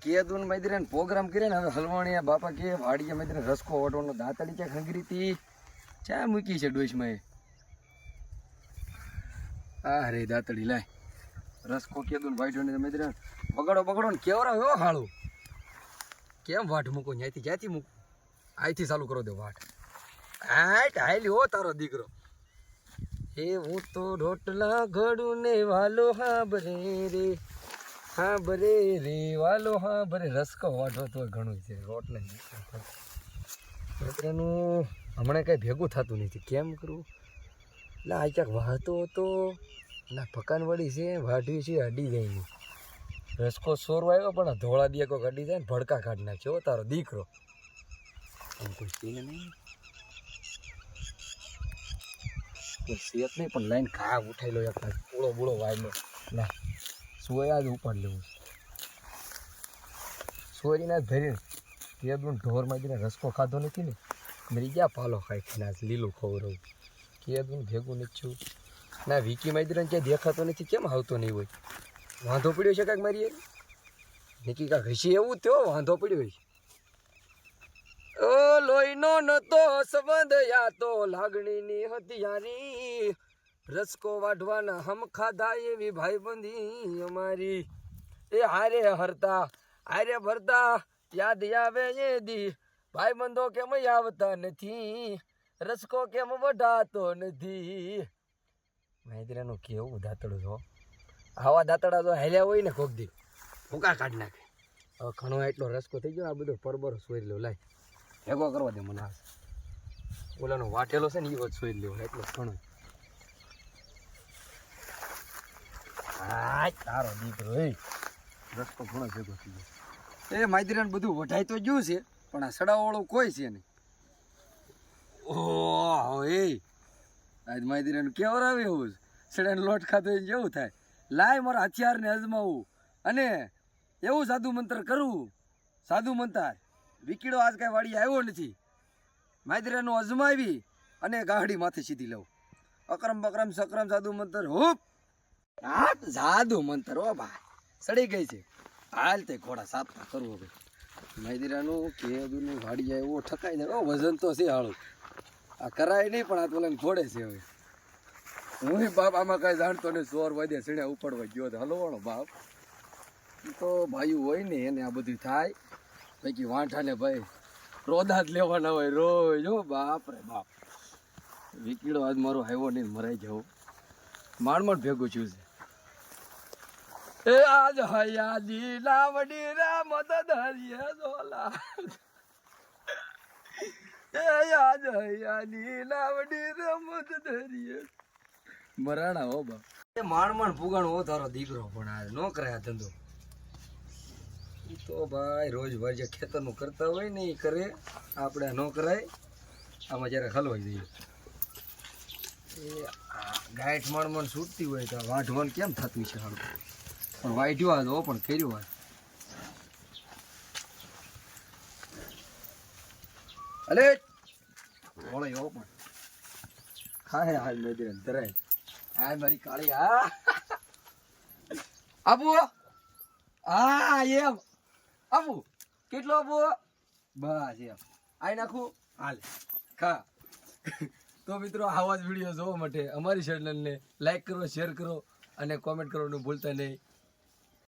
કેદુન મૈદરે programme કર્યા ને હવે હલવાણિયા બાપા કે વાડીયા મૈદરે રસકો ઓટવાનો દાંતડી ક્યાં ખંગરી હતી ચા મૂકી છે ડોશમાં આ રે દાંતડી લાય રસકો કેદુન વાઈટો ને મૈદરે બગડો ને કેવરા હો હાળો કેમ વાટ મૂકો જ્યાંથી મૂકો આઈથી ચાલુ કરો દે વાટ હાલી હો તારો દીકરો હે હું તો રોટલા ઘડું ને વાલો હા બરે રે વાલો હા બરે રસકો વાટો તો ઘણું છે રોટલા મિત્રનું હમણાં કઈ ભેગું થતું નથી કેમ કરું એટલે આ ક્યાંક વાહતો હતો ના પકાન વળી છે વાઢવી છે અડી જાય નહીં રસકો સોરવા આવ્યો પણ ધોળા દિયા કોઈ અડી જાય ને ભડકા કાઢી નાખ્યો તારો દીકરો એમ કોઈ છે નહીં સેત નહીં પણ લાઈન ઘા ઉઠાઈ લો એક પૂળો વાયલો ના સોયા જ ઉપાડ લેવું સોરીના જ ભરી કેદું ઢોરમાં જઈને રસકો ખાધો નથી ને મરી ગયા પાલો ખાઈ ના લીલું ખવડાવું કેદું ભેગું નથી છું ના વિકી માઇદ્રન ક્યાં દેખાતો નથી કેમ આવતો નહીં હોય વાંધો પડ્યો છે કાંઈક મારી નિકી કાંક હસી એવું થયો વાંધો પડ્યો હોય ઓ લોહીનો નતો સંબંધ યા તો લાગણીની હથિયારી રસકો વાઢવાના હમ ખાધા એવી ભાઈબંધી અમારી એ હારે ભરતા યાદ આવે એ દી ભાઈબંધો કેમ આવતા નથી રસકો કેમ વઢાતો નથી મહેન્દ્રનું કેવું દાંતડું છો આવા દાંતડા તો હેલ્યા હોય ને કોક દી ભૂકા કાઢી નાખે હવે ઘણો એટલો રસકો થઈ ગયો આ બધો પરબરો સોરી લો લાય ભેગો કરવા દે મને ઓલાનો વાટેલો છે ને એ જ સોઈ લેવો એટલો ઘણો હા તારો દીકરો એ રસ્તો ઘણો ભેગો થઈ ગયો એ માઇદ્રાન બધું વઢાઈ તો ગયું છે પણ આ સડાવાળું કોઈ છે નહીં ઓહો એ આજ માઇદ્રાન કેવરાવે એવું સડાને લોટ ખાતો એને જેવું થાય લાય મારા હથિયારને અજમાવું અને એવું સાદું મંત્ર કરવું સાદું મંત્ર વિકીડો આજ કાંઈ વાડી આવ્યો નથી માઇદ્રાનું અજમાવી અને ગાડી માથે સીધી લઉં અકરમ બકરમ સકરમ સાદું મંત્ર હુપ હા સાદુ મંત્ર હો ભાઈ સડી ગઈ છે હાલ તે ઘોડા સાપતા કરવો ભાઈ માઇદ્રાનું કેદુનું વાડી એવો ઠકાઈ ને વજન તો છે હાળું આ કરાય નહીં પણ આ તો લઈને ઘોડે છે હવે હું બાપ આમાં કાંઈ જાણતો નહીં સોર વધે સીણ્યા ઉપડવા ગયો હલવાણો બાપ તો ભાઈ હોય ને એને આ બધું થાય પૈકી વાંઠાને ભાઈ રોદા જ લેવાના હોય રોજ હો બાપ રે બાપ વિકીડો આજ મારો આવ્યો નહીં મરાઈ જવું માંડ ભેગું છું છે એ આજ હૈયા દીલા વડી રા મદદ હરિયે ઝોલા એ આજ હૈયા દીલા વડી રા મદદ હરિયે મરાણા હો બાપ એ માંડ ફુગાણો હો તારો દીકરો પણ આ નો કરે આ ધંધો તો ભાઈ રોજ વાર જે ખેતરનું કરતા હોય ને એ કરે આપણે ન કરાય આમાં જ્યારે હલવાઈ જઈએ એ ગાંઠ મણ છૂટતી હોય તો વાઢવાનું કેમ થતું છે હાલ પણ વાઢ્યું આ જો પણ કર્યું હોય અલે ઓળે એવો પણ ખાય હાલ નદી ધરાય આ મારી કાળી આ આપો હા એમ આપું કેટલો આપો બસ એમ આઈ નાખું હાલ ખા તો મિત્રો આવા જ વિડીયો જોવા માટે અમારી ચેનલને લાઈક કરો શેર કરો અને કોમેન્ટ કરવાનું ભૂલતા નહીં